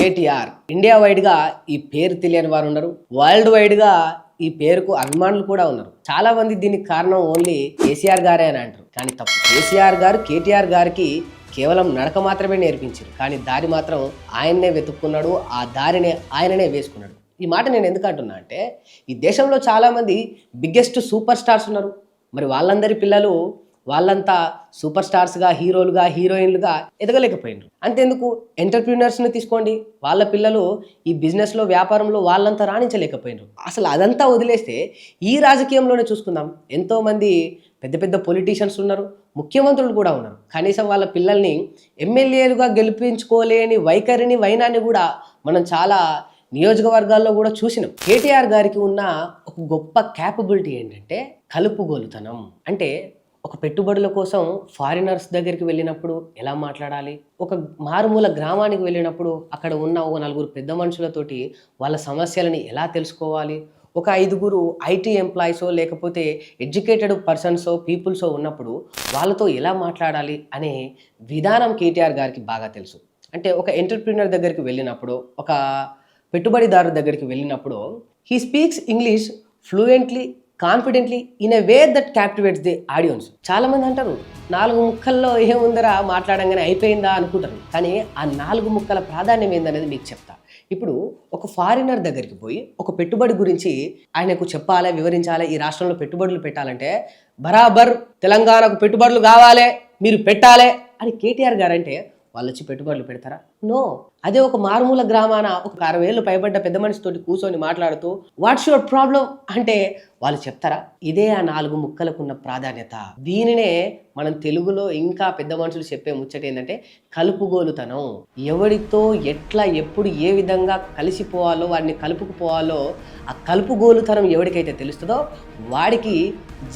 KTR. India వైడ్గా ఈ పేరు తెలియని వారు ఉన్నారు, వరల్డ్ వైడ్గా ఈ పేరుకు అభిమానులు కూడా ఉన్నారు. చాలా మంది దీనికి కారణం ఓన్లీ కేసీఆర్ గారే అని అంటారు, కానీ తప్పు. కేసీఆర్ గారు కేటీఆర్ గారికి కేవలం నడక మాత్రమే నేర్పించారు, కానీ దారి మాత్రం ఆయన్నే వెతుక్కున్నాడు, ఆ దారిని ఆయననే వేసుకున్నాడు. ఈ మాట నేను ఎందుకు అంటున్నా అంటే, ఈ దేశంలో చాలామంది బిగ్గెస్ట్ సూపర్ స్టార్స్ ఉన్నారు. మరి వాళ్ళందరి పిల్లలు వాళ్ళంతా సూపర్ స్టార్స్గా, హీరోలుగా, హీరోయిన్లుగా ఎదగలేకపోయినారు. అంతెందుకు, ఎంటర్ప్రీనర్స్ని తీసుకోండి, వాళ్ళ పిల్లలు ఈ బిజినెస్లో, వ్యాపారంలో వాళ్ళంతా రాణించలేకపోయినారు. అసలు అదంతా వదిలేస్తే ఈ రాజకీయంలోనే చూసుకుందాం. ఎంతోమంది పెద్ద పెద్ద పొలిటీషియన్స్ ఉన్నారు, ముఖ్యమంత్రులు కూడా ఉన్నారు. కనీసం వాళ్ళ పిల్లల్ని ఎమ్మెల్యేలుగా గెలిపించుకోలేని వైఖరిని, వైనాన్ని కూడా మనం చాలా నియోజకవర్గాల్లో కూడా చూసినాం. కేటీఆర్ గారికి ఉన్న ఒక గొప్ప క్యాపబిలిటీ ఏంటంటే కలుపుగోలుతనం. అంటే ఒక పెట్టుబడుల కోసం ఫారినర్స్ దగ్గరికి వెళ్ళినప్పుడు ఎలా మాట్లాడాలి, ఒక మారుమూల గ్రామానికి వెళ్ళినప్పుడు అక్కడ ఉన్న ఒక నలుగురు పెద్ద మనుషులతోటి వాళ్ళ సమస్యలని ఎలా తెలుసుకోవాలి, ఒక 5 ఐటీ ఎంప్లాయీసో లేకపోతే ఎడ్యుకేటెడ్ పర్సన్సో పీపుల్సో ఉన్నప్పుడు వాళ్ళతో ఎలా మాట్లాడాలి అనే విధానం కేటీఆర్ గారికి బాగా తెలుసు. అంటే ఒక ఎంటర్ప్రీనర్ దగ్గరికి వెళ్ళినప్పుడు, ఒక పెట్టుబడిదారు దగ్గరికి వెళ్ళినప్పుడు he speaks English fluently, confidently, in a way that captivates the audience. చాలామంది అంటారు 4 ముక్కల్లో ఏముందరా మాట్లాడంగానే అయిపోయిందా అనుకుంటారు, కానీ ఆ 4 ముక్కల ప్రాధాన్యం ఏందనేది మీకు చెప్తా. ఇప్పుడు ఒక ఫారినర్ దగ్గరికి పోయి ఒక పెట్టుబడి గురించి ఆయనకు చెప్పాలి, వివరించాలి. ఈ రాష్ట్రంలో పెట్టుబడులు పెట్టాలంటే బరాబర్ తెలంగాణకు పెట్టుబడులు కావాలి, మీరు పెట్టాలి అని కేటీఆర్ గారు అంటే వాళ్ళు వచ్చి పెట్టుబడులు పెడతారా? నో. అదే ఒక మారుమూల గ్రామాన ఒక 60 ఏళ్ళు పైబడ్డ పెద్ద మనిషితోటి కూర్చొని మాట్లాడుతూ వాట్స్ యువర్ ప్రాబ్లం అంటే వాళ్ళు చెప్తారా? ఇదే ఆ 4 ముక్కలకున్న ప్రాధాన్యత. దీనినే మనం తెలుగులో ఇంకా పెద్ద మనుషులు చెప్పే ముచ్చట ఏంటంటే కలుపుగోలుతనం. ఎవరితో ఎట్లా, ఎప్పుడు, ఏ విధంగా కలిసిపోవాలో, వాడిని కలుపుకుపోవాలో ఆ కలుపుగోలుతనం ఎవరికైతే తెలుస్తుందో వాడికి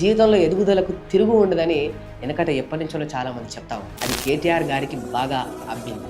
జీవితంలో ఎదుగుదలకు తిరుగు ఉండదని వెనకట ఎప్పటి నుంచో చాలా మంది చెప్తాము. అది కేటీఆర్ గారికి బాగా అబ్బింది.